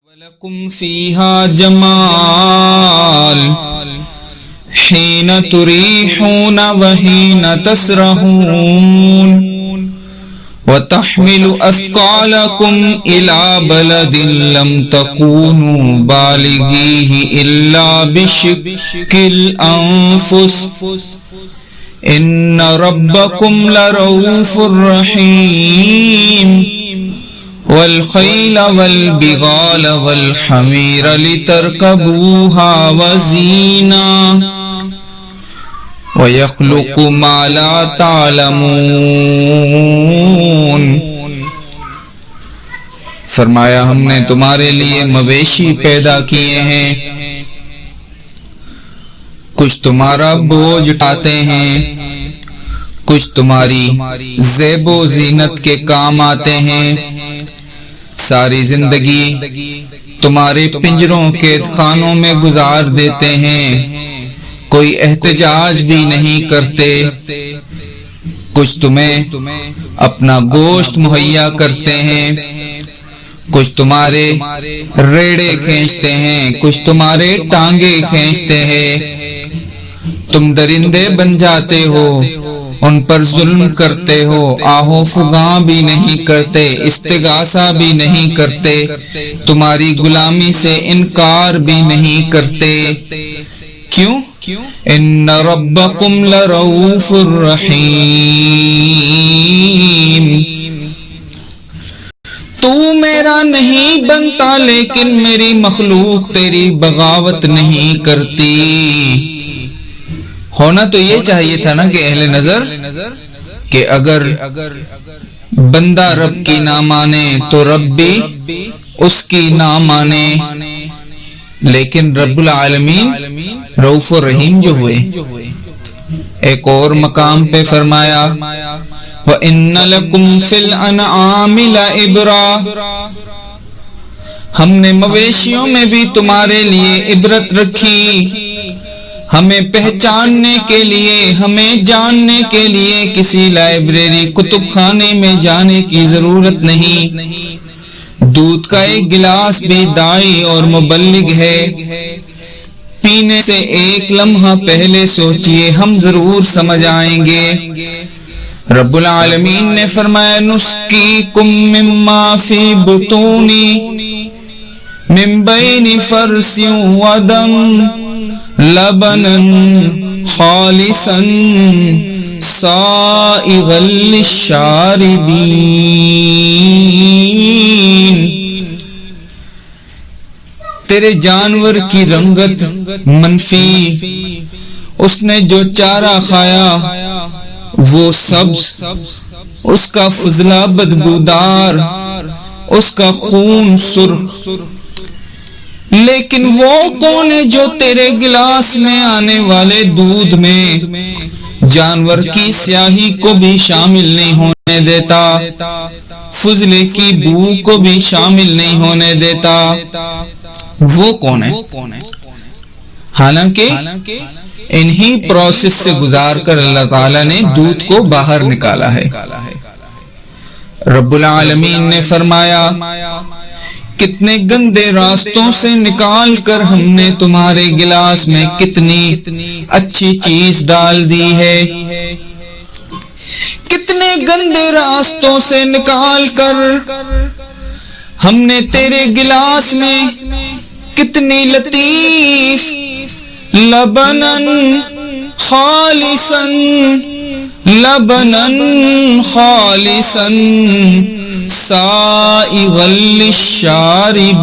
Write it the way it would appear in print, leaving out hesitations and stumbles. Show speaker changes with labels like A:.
A: وَلَكُمْ فِيهَا جَمَالٌ حِينَ تُرِيحُونَ وَحِينَ تَسْرَحُونَ وَتَحْمِلُ أَثْقَالَكُمْ إِلَى بَلَدٍ لَمْ تَكُونُوا بَالِغِيهِ إِلَّا بِشِقِّ الْأَنفُسِ إِنَّ رَبَّكُمْ لَرَءُوفٌ رَحِيمٌ وَالْخَيْلَ وَالْبِغَالَ وَالْحَمِيرَ لِتَرْكَبُوهَا وَزِينَةً وَيَخْلُقُ مَا لَا تَعْلَمُونَ۔ فرمایا ہم نے تمہارے لیے مویشی پیدا کیے ہیں، کچھ تمہارا بوجھ اٹھاتے ہیں، کچھ تمہاری زیب و زینت کے کام آتے ہیں، ساری زندگی تمہارے پنجروں قید خانوں میں گزار دیتے ہیں، کوئی احتجاج بھی نہیں کرتے، کچھ تمہیں اپنا گوشت مہیا کرتے ہیں، کچھ تمہارے ریڑے کھینچتے ہیں، کچھ تمہارے ٹانگے کھینچتے ہیں، تم درندے بن جاتے ہو، ان پر ظلم کرتے ہو، آہو فغاں بھی نہیں کرتے، استغاثہ بھی نہیں کرتے، تمہاری غلامی سے انکار بھی نہیں کرتے۔ کیوں؟ ان ربکم لرؤوف رحیم۔ تو میرا نہیں بنتا لیکن میری مخلوق تیری بغاوت نہیں کرتی۔ ہونا تو یہ چاہیے تھا نا کہ اہل نظر کہ اگر بندہ رب کی نہ مانے تو رب بھی اس کی نہ مانے، لیکن رب العالمین رؤوف الرحیم جو ہوئے۔ ایک اور مقام پہ فرمایا وَإِنَّ لَكُمْ فِي الْأَنْعَامِ لَعِبْرَةً، ہم نے مویشیوں میں بھی تمہارے لیے عبرت رکھی، ہمیں پہچاننے کے لیے، ہمیں جاننے کے لیے کسی لائبریری کتب خانے میں جانے کی ضرورت نہیں۔ دودھ کا ایک گلاس بھی داعی اور مبلغ ہے، پینے سے ایک لمحہ پہلے سوچئے، ہم ضرور سمجھ آئیں گے۔ رب العالمین نے فرمایا نسقیکم مما فی بطونی من بین فرث ودم لبنا خالصا سائغا للشاربین۔ تیرے جانور کی رنگت منفی، اس نے جو چارہ کھایا وہ سبز، اس کا فضلہ بدبودار، اس کا خون سرخ، لیکن وہ کون ہے جو تیرے گلاس میں آنے والے دودھ میں جانور کی سیاہی کو بھی شامل نہیں ہونے دیتا، فضلے کی بو کو بھی شامل نہیں ہونے دیتا؟ وہ کون ہے؟ حالانکہ انہی پروسیس سے گزار کر اللہ تعالیٰ نے دودھ کو باہر نکالا ہے۔ رب العالمین نے فرمایا کتنے گندے راستوں سے نکال کر ہم نے تمہارے گلاس میں کتنی اچھی چیز ڈال دی ہے، کتنے گندے راستوں سے نکال کر ہم نے تیرے گلاس میں کتنی لطیف لبنن خالصاً سائغا للشاربین